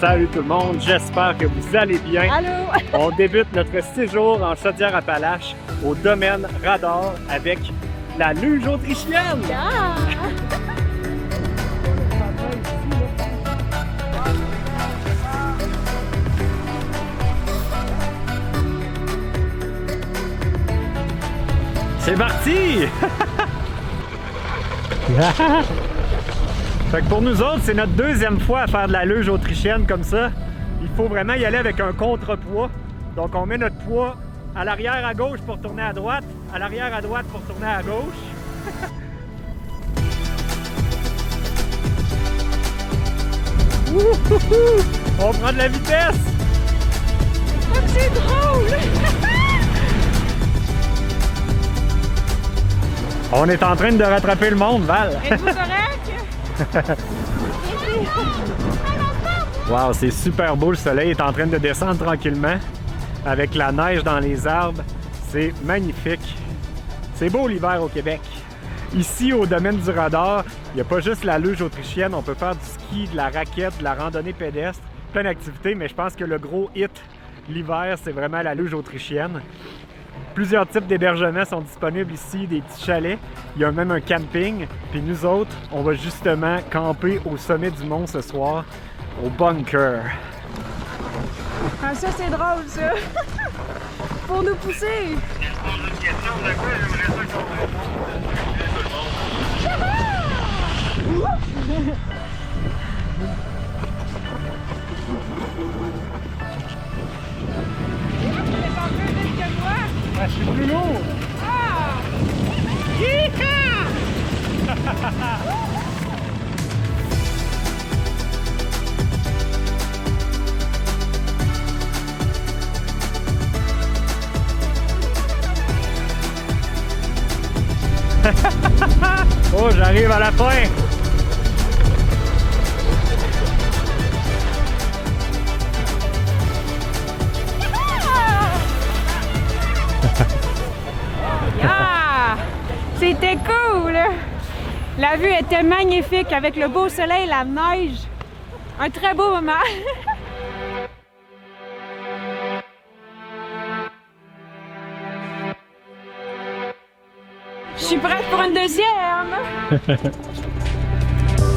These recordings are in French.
Salut tout le monde, j'espère que vous allez bien. Allô! On débute notre séjour en Chaudière-Appalaches au domaine Radar avec la luge autrichienne. Yeah! C'est parti! Fait que pour nous autres, c'est notre deuxième fois à faire de la luge autrichienne comme ça. Il faut vraiment y aller avec un contrepoids. Donc on met notre poids à l'arrière à gauche pour tourner à droite, à l'arrière à droite pour tourner à gauche. On prend de la vitesse! Oh, c'est drôle! On est en train de rattraper le monde, Val! Êtes-vous correct? Wow, c'est super beau, le soleil est en train de descendre tranquillement avec la neige dans les arbres. C'est magnifique. C'est beau l'hiver au Québec. Ici, au domaine du Radar, il n'y a pas juste la luge autrichienne, on peut faire du ski, de la raquette, de la randonnée pédestre, plein d'activités, mais je pense que le gros hit l'hiver, c'est vraiment la luge autrichienne. Plusieurs types d'hébergements sont disponibles ici, des petits chalets. Il y a même un camping. Puis nous autres, on va justement camper au sommet du mont ce soir, au bunker. Ah, ça, c'est drôle, ça! Pour nous pousser! Ah, je suis plus lourd! Ah! Oh, j'arrive à la fin! Yeah! C'était cool! La vue était magnifique avec le beau soleil, la neige. Un très beau moment. Je suis prête pour une deuxième!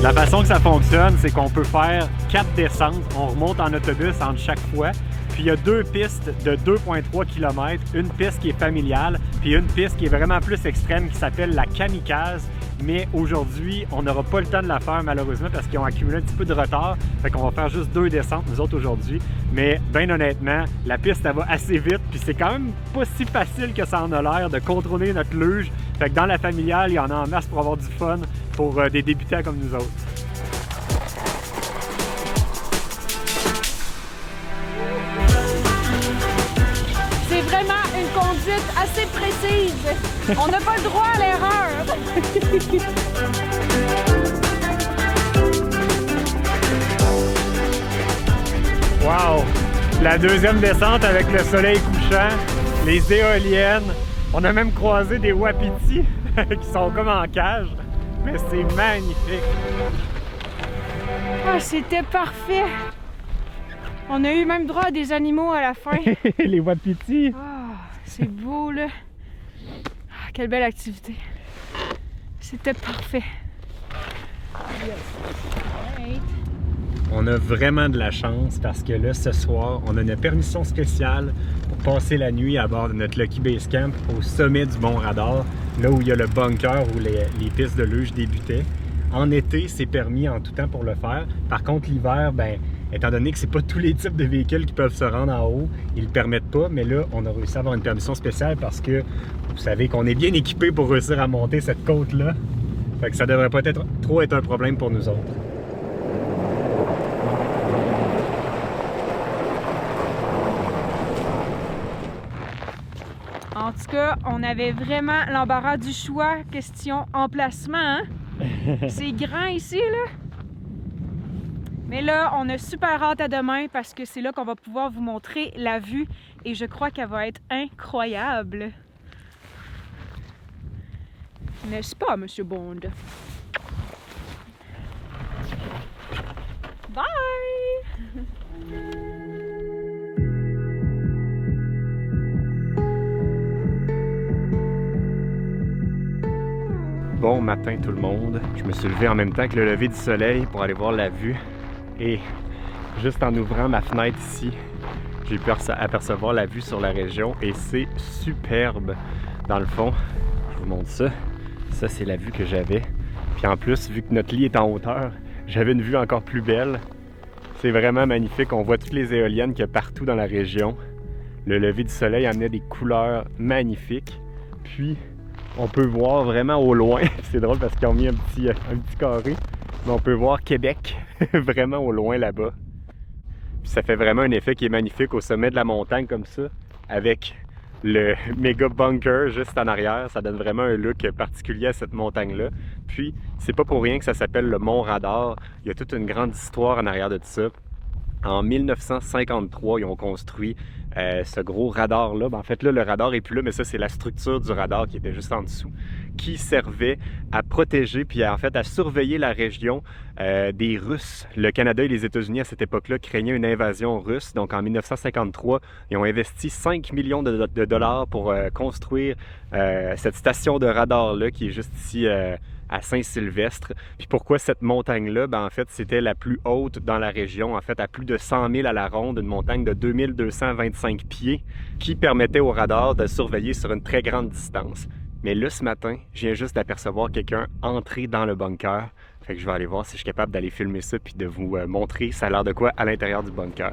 La façon que ça fonctionne, c'est qu'on peut faire 4 descentes. On remonte en autobus entre chaque fois. Puis il y a 2 pistes de 2,3 km. Une piste qui est familiale, puis une piste qui est vraiment plus extrême qui s'appelle la Kamikaze. Mais aujourd'hui, on n'aura pas le temps de la faire malheureusement parce qu'ils ont accumulé un petit peu de retard. Fait qu'on va faire juste 2 descentes nous autres aujourd'hui. Mais bien honnêtement, la piste elle va assez vite. Puis c'est quand même pas si facile que ça en a l'air de contrôler notre luge. Fait que dans la familiale, il y en a en masse pour avoir du fun pour des débutants comme nous autres. C'est vraiment une conduite assez précise. On n'a pas le droit à l'erreur. Wow! La deuxième descente avec le soleil couchant, les éoliennes. On a même croisé des wapitis qui sont comme en cage. Mais c'est magnifique! Ah, c'était parfait. On a eu même droit à des animaux à la fin. Les wapitis! Ah, c'est beau, là. Ah, quelle belle activité. C'était parfait. On a vraiment de la chance parce que là, ce soir, on a une permission spéciale pour passer la nuit à bord de notre Lucky Base Camp au sommet du Mont Radar, là où il y a le bunker où les pistes de luge débutaient. En été, c'est permis en tout temps pour le faire. Par contre, l'hiver, ben, étant donné que c'est pas tous les types de véhicules qui peuvent se rendre en haut, ils le permettent pas. Mais là, on a réussi à avoir une permission spéciale parce que vous savez qu'on est bien équipé pour réussir à monter cette côte-là. Fait que ça devrait pas trop être un problème pour nous autres. En tout cas, on avait vraiment l'embarras du choix. Question emplacement, hein? C'est grand ici, là. Mais là, on a super hâte à demain parce que c'est là qu'on va pouvoir vous montrer la vue et je crois qu'elle va être incroyable. N'est-ce pas, Monsieur Bond? Bye! Bon matin tout le monde. Je me suis levé en même temps que le lever du soleil pour aller voir la vue. Et juste en ouvrant ma fenêtre ici, j'ai pu apercevoir la vue sur la région et c'est superbe. Dans le fond, je vous montre ça. Ça, c'est la vue que j'avais. Puis en plus, vu que notre lit est en hauteur, j'avais une vue encore plus belle. C'est vraiment magnifique. On voit toutes les éoliennes qu'il y a partout dans la région. Le lever du soleil amenait des couleurs magnifiques. Puis, on peut voir vraiment au loin. C'est drôle parce qu'ils ont mis un petit carré. Mais on peut voir Québec vraiment au loin là-bas. Puis ça fait vraiment un effet qui est magnifique au sommet de la montagne comme ça. Avec le méga bunker juste en arrière. Ça donne vraiment un look particulier à cette montagne-là. Puis, c'est pas pour rien que ça s'appelle le Mont Radar. Il y a toute une grande histoire en arrière de tout ça. En 1953, ils ont construit ce gros radar-là. En fait, là, le radar n'est plus là, mais ça, c'est la structure du radar qui était juste en dessous, qui servait à protéger, puis en fait, à surveiller la région des Russes. Le Canada et les États-Unis, à cette époque-là, craignaient une invasion russe. Donc, en 1953, ils ont investi 5 millions de dollars pour construire cette station de radar-là, qui est juste ici à Saint-Sylvestre. Puis pourquoi cette montagne-là? En fait, c'était la plus haute dans la région, en fait, à plus de 100 000 à la ronde, une montagne de 2225 pieds qui permettait au radar de surveiller sur une très grande distance. Mais là, ce matin, je viens juste d'apercevoir quelqu'un entrer dans le bunker. Fait que je vais aller voir si je suis capable d'aller filmer ça puis de vous montrer ça a l'air de quoi à l'intérieur du bunker.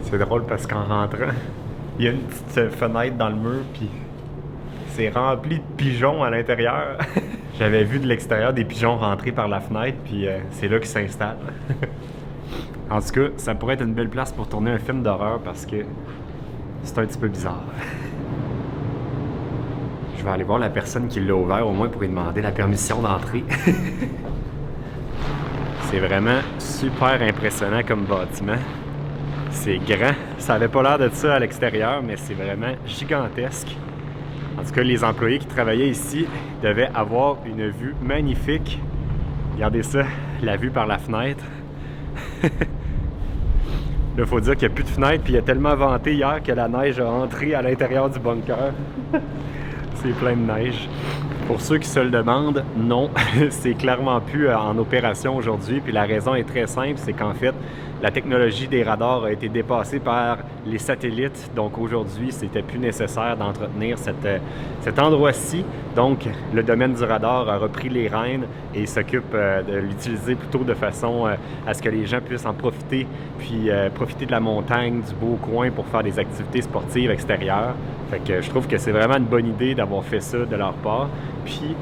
C'est drôle parce qu'en rentrant, il y a une petite fenêtre dans le mur, puis c'est rempli de pigeons à l'intérieur. J'avais vu de l'extérieur des pigeons rentrer par la fenêtre, puis c'est là qu'ils s'installent. En tout cas, ça pourrait être une belle place pour tourner un film d'horreur parce que c'est un petit peu bizarre. Je vais aller voir la personne qui l'a ouvert, au moins pour lui demander la permission d'entrer. C'est vraiment super impressionnant comme bâtiment. C'est grand. Ça avait pas l'air de ça à l'extérieur, mais c'est vraiment gigantesque. En tout cas, les employés qui travaillaient ici devaient avoir une vue magnifique. Regardez ça, la vue par la fenêtre. Là, il faut dire qu'il n'y a plus de fenêtre, puis il y a tellement venté hier que la neige a entré à l'intérieur du bunker. C'est plein de neige. Pour ceux qui se le demandent, non, c'est clairement plus en opération aujourd'hui. Puis la raison est très simple, c'est qu'en fait, la technologie des radars a été dépassée par les satellites. Donc aujourd'hui, c'était plus nécessaire d'entretenir cet endroit-ci. Donc le domaine du radar a repris les rênes et s'occupe de l'utiliser plutôt de façon à ce que les gens puissent en profiter, puis profiter de la montagne, du beau coin pour faire des activités sportives extérieures. Fait que je trouve que c'est vraiment une bonne idée d'avoir fait ça de leur part. Puis,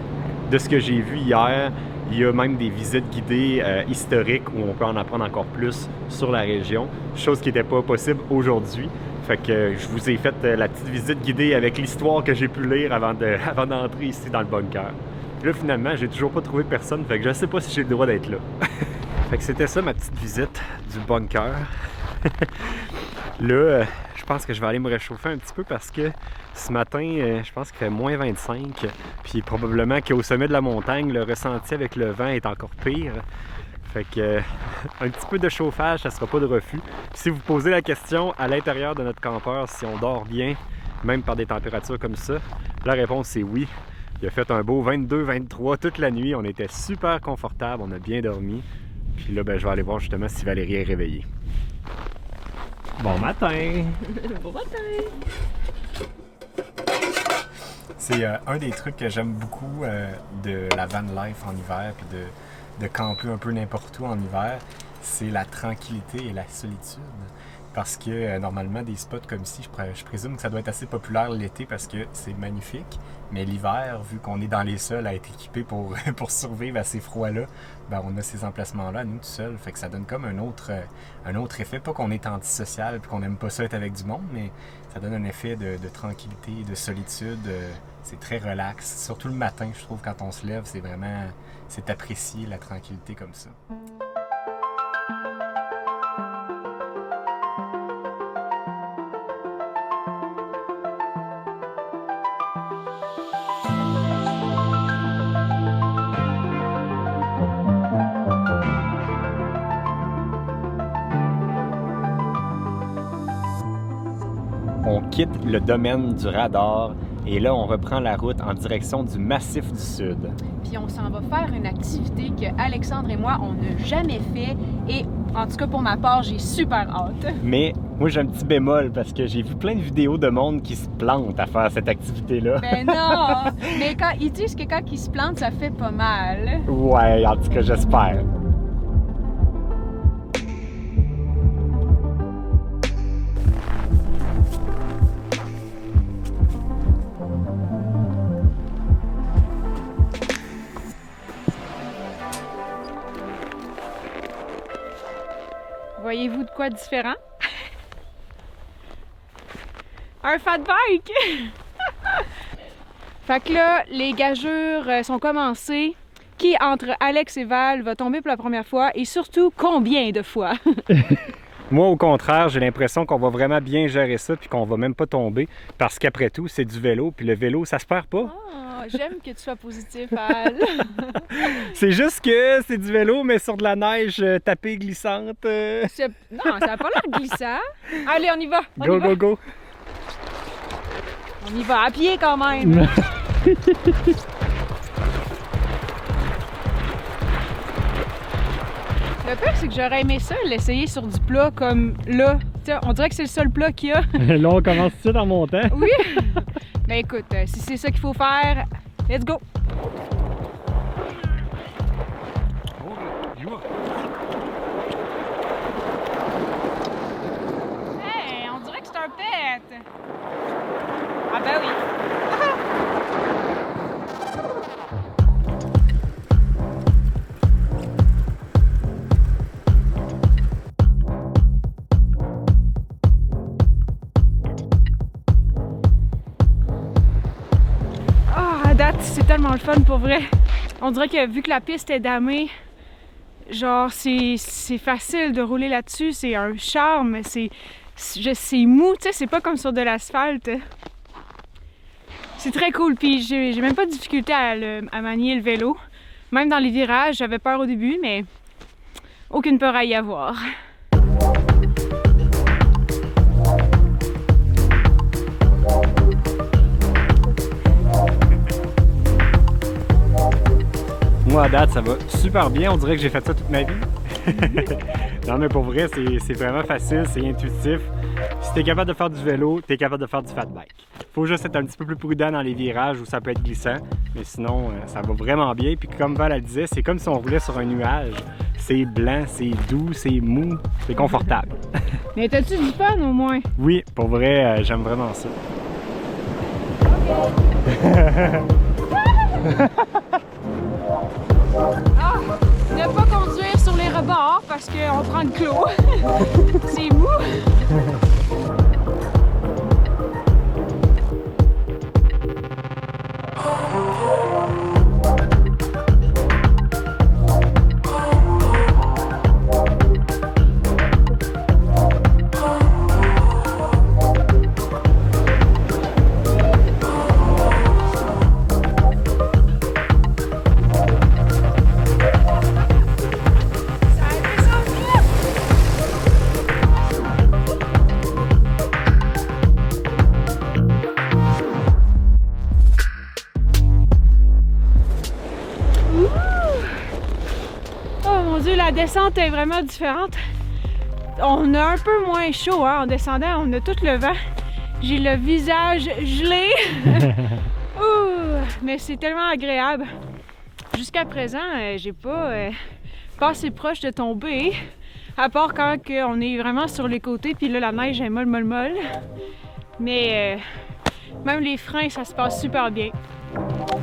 de ce que j'ai vu hier, il y a même des visites guidées historiques où on peut en apprendre encore plus sur la région, chose qui n'était pas possible aujourd'hui. Fait que je vous ai fait la petite visite guidée avec l'histoire que j'ai pu lire avant d'entrer ici dans le bunker. Puis là, finalement, j'ai toujours pas trouvé personne, fait que je sais pas si j'ai le droit d'être là. Fait que c'était ça ma petite visite du bunker. Là, je pense que je vais aller me réchauffer un petit peu parce que ce matin, je pense qu'il fait moins 25. Puis probablement qu'au sommet de la montagne, le ressenti avec le vent est encore pire. Fait que un petit peu de chauffage, ça sera pas de refus. Si vous posez la question à l'intérieur de notre campeur si on dort bien, même par des températures comme ça, la réponse c'est oui. Il a fait un beau 22-23 toute la nuit. On était super confortable, on a bien dormi. Puis là, je vais aller voir justement si Valérie est réveillée. Bon matin! Bon matin! C'est un des trucs que j'aime beaucoup de la van life en hiver, puis de camper un peu n'importe où en hiver, c'est la tranquillité et la solitude. Parce que normalement, des spots comme ici, je présume que ça doit être assez populaire l'été parce que c'est magnifique. Mais l'hiver, vu qu'on est dans les sols à être équipés pour survivre à ces froids-là, on a ces emplacements-là, nous tout seuls. Fait que ça donne comme un autre effet. Pas qu'on est antisocial et qu'on n'aime pas ça être avec du monde, mais ça donne un effet de tranquillité, de solitude. C'est très relax. Surtout le matin, je trouve, quand on se lève, c'est apprécier la tranquillité comme ça. on quitte le domaine du radar et là, on reprend la route en direction du Massif du Sud. Puis on s'en va faire une activité que Alexandre et moi, on n'a jamais fait et en tout cas pour ma part, j'ai super hâte. Mais moi, j'ai un petit bémol parce que j'ai vu plein de vidéos de monde qui se plantent à faire cette activité-là. Ben non! Mais quand ils disent que quand ils se plantent, ça fait pas mal. Ouais, en tout cas, j'espère. Voyez-vous de quoi de différent? Un fat bike! Fait que là, les gageures sont commencées. Qui entre Alex et Val va tomber pour la première fois et surtout combien de fois? Moi, au contraire, j'ai l'impression qu'on va vraiment bien gérer ça puis qu'on va même pas tomber parce qu'après tout, c'est du vélo puis le vélo, ça se perd pas. Oh, j'aime que tu sois positif, Al. C'est juste que c'est du vélo, mais sur de la neige tapée, glissante. Non, ça n'a pas l'air glissant. Allez, on y va! Go, go, go! On y va à pied quand même! Le pire, c'est que j'aurais aimé ça, l'essayer sur du plat comme là. T'sais, on dirait que c'est le seul plat qu'il y a. Là, on commence tout de suite en montant. Oui! Mais écoute, si c'est ça qu'il faut faire, let's go! Hey, on dirait que c'est un pet! Ah ben oui! C'est tellement le fun pour vrai. On dirait que vu que la piste est damée, genre c'est facile de rouler là-dessus, c'est un charme, c'est mou, tu sais, c'est pas comme sur de l'asphalte. C'est très cool, puis j'ai même pas de difficulté à manier le vélo. Même dans les virages, j'avais peur au début, mais aucune peur à y avoir. Moi, à date, ça va super bien. On dirait que j'ai fait ça toute ma vie. Non, mais pour vrai, c'est vraiment facile, c'est intuitif. Si t'es capable de faire du vélo, t'es capable de faire du fat bike. Faut juste être un petit peu plus prudent dans les virages où ça peut être glissant. Mais sinon, ça va vraiment bien. Puis comme Val le disait, c'est comme si on roulait sur un nuage. C'est blanc, c'est doux, c'est mou, c'est confortable. Mais t'as-tu du fun au moins? Oui, pour vrai, j'aime vraiment ça. Ah, ne pas conduire sur les rebords parce qu'on prend le clos. C'est mou. La descente est vraiment différente. On a un peu moins chaud hein, en descendant, on a tout le vent. J'ai le visage gelé. Ouh, mais c'est tellement agréable. Jusqu'à présent, j'ai pas assez proche de tomber. À part quand on est vraiment sur les côtés, puis là la neige est molle. Mais même les freins, ça se passe super bien.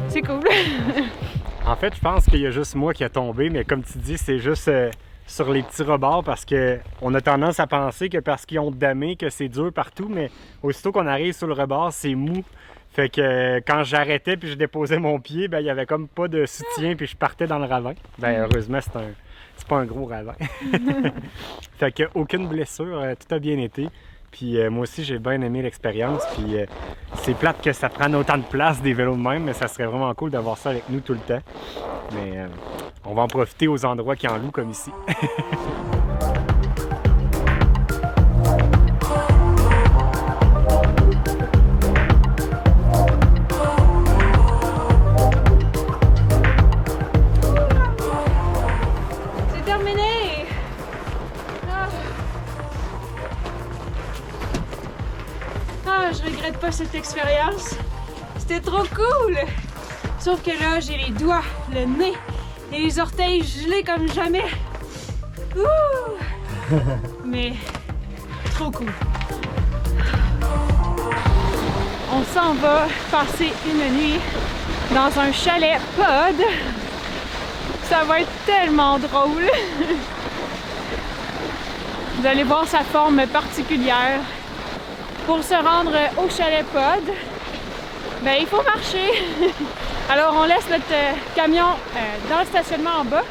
C'est cool. En fait, je pense qu'il y a juste moi qui a tombé, mais comme tu dis, c'est juste sur les petits rebords parce qu'on a tendance à penser que parce qu'ils ont damé, que c'est dur partout, mais aussitôt qu'on arrive sur le rebord, c'est mou. Fait que quand j'arrêtais puis je déposais mon pied, ben il y avait comme pas de soutien puis je partais dans le ravin. Ben heureusement, c'est pas un gros ravin. Fait que aucune blessure, tout a bien été. Puis moi aussi, j'ai bien aimé l'expérience. Puis c'est plate que ça prenne autant de place des vélos de même, mais ça serait vraiment cool d'avoir ça avec nous tout le temps. Mais on va en profiter aux endroits qui en louent comme ici. je regrette pas cette expérience. C'était trop cool! Sauf que là, j'ai les doigts, le nez et les orteils gelés comme jamais. Ouh! Mais trop cool. On s'en va passer une nuit dans un chalet pod. Ça va être tellement drôle. Vous allez voir sa forme particulière. Pour se rendre au chalet pod, ben, il faut marcher. Alors on laisse notre camion dans le stationnement en bas,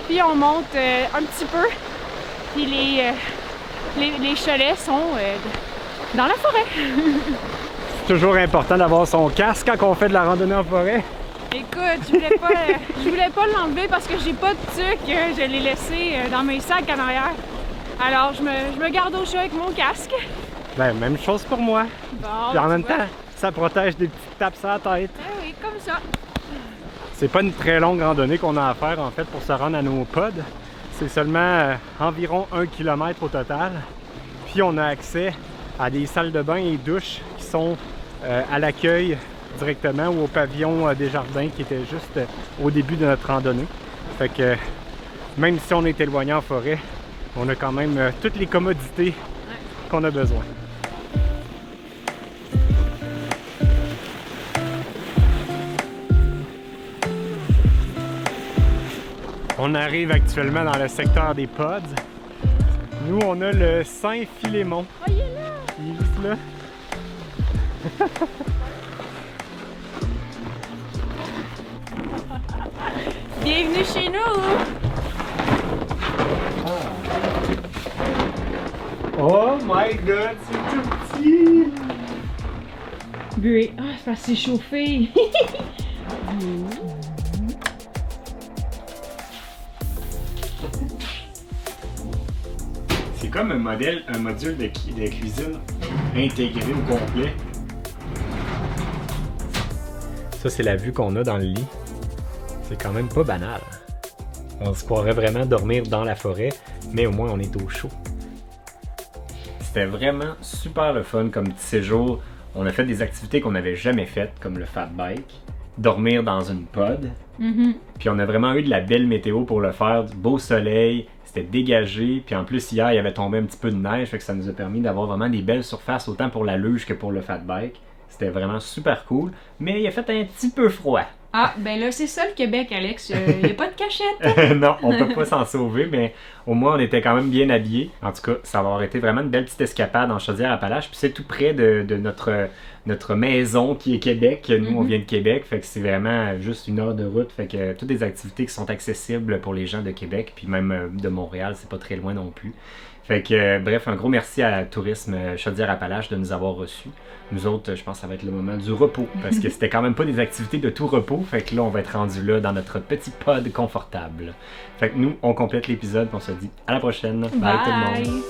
puis on monte un petit peu, puis les chalets sont dans la forêt. C'est toujours important d'avoir son casque quand on fait de la randonnée en forêt. Écoute, je voulais pas l'enlever parce que j'ai pas de tuque, je l'ai laissé dans mes sacs en arrière. Alors je me garde au chaud avec mon casque. Ben, même chose pour moi. Bon, puis en même temps, ça protège des petites tapes sur la tête. Eh oui, comme ça. C'est pas une très longue randonnée qu'on a à faire en fait pour se rendre à nos pods. C'est seulement environ 1 km au total. Puis on a accès à des salles de bain et douches qui sont à l'accueil directement ou au pavillon des jardins qui était juste au début de notre randonnée. Fait que même si on est éloigné en forêt, on a quand même toutes les commodités qu'on a besoin. On arrive actuellement dans le secteur des pods. Nous, on a le Saint-Philémon. Oh, il est là! Il est juste là. Bienvenue chez nous! Oh my god, c'est tout petit! Buée. Ah, c'est assez chauffé. C'est comme un module de cuisine intégré au complet. Ça, c'est la vue qu'on a dans le lit. C'est quand même pas banal. On se croirait vraiment dormir dans la forêt, mais au moins on est au chaud. C'était vraiment super le fun comme petit séjour. On a fait des activités qu'on n'avait jamais faites, comme le fat bike, dormir dans une pod. Puis on a vraiment eu de la belle météo pour le faire, du beau soleil, c'était dégagé. Puis en plus, hier, il y avait tombé un petit peu de neige, fait que ça nous a permis d'avoir vraiment des belles surfaces, autant pour la luge que pour le fat bike. C'était vraiment super cool, mais il a fait un petit peu froid. Ah, ben là, c'est ça le Québec, Alex. Il n'y a pas de cachette. Non, on peut pas s'en sauver, mais au moins on était quand même bien habillés. En tout cas, ça va avoir été vraiment une belle petite escapade en Chaudière-Appalaches. Puis c'est tout près de notre maison qui est Québec. Nous, on vient de Québec, fait que c'est vraiment juste 1 heure de route. Fait que toutes des activités qui sont accessibles pour les gens de Québec, puis même de Montréal, c'est pas très loin non plus. Fait que, bref, un gros merci à Tourisme Chaudière-Appalaches de nous avoir reçus. Nous autres, je pense que ça va être le moment du repos, parce que c'était quand même pas des activités de tout repos. Fait que là, on va être rendu là dans notre petit pod confortable. Fait que nous, on complète l'épisode, on se dit à la prochaine. Bye tout le monde!